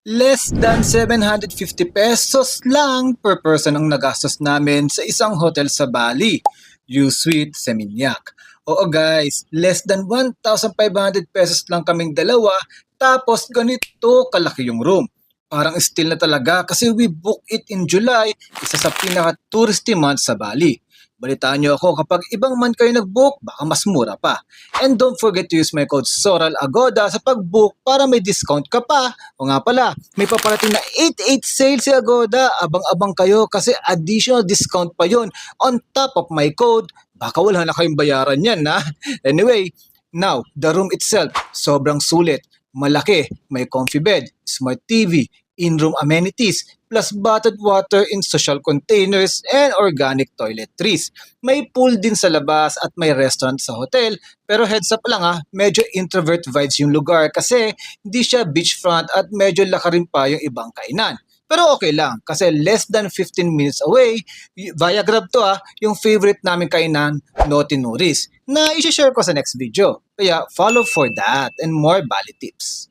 Less than 750 pesos lang per person ang nagastos namin sa isang hotel sa Bali, U-Suite Seminyak. Oo guys, less than 1,500 pesos lang kaming dalawa tapos ganito kalaki yung room. Parang still na talaga kasi we book it in July, isa sa pinaka-touristy month sa Bali. Balitaan nyo ako kapag ibang month kayo nag-book, baka mas mura pa. And don't forget to use my code SORALAGODA sa pag-book para may discount ka pa. O nga pala, may paparating na 8/8 sale si Agoda. Abang-abang kayo kasi additional discount pa yon on top of my code. Baka wala na kayong bayaran yan, ha? Anyway, now, the room itself, sobrang sulit. Malaki, may comfy bed, smart TV, in-room amenities, plus bottled water in social containers and organic toiletries. May pool din sa labas at may restaurant sa hotel. Pero heads up lang medyo introvert vibes yung lugar kasi hindi siya beachfront at medyo laka rin pa yung ibang kainan. Pero okay lang kasi less than 15 minutes away, via Grab to yung favorite namin kainan, Noti Nuris, na i-share ko sa next video. Kaya follow for that and more Bali tips.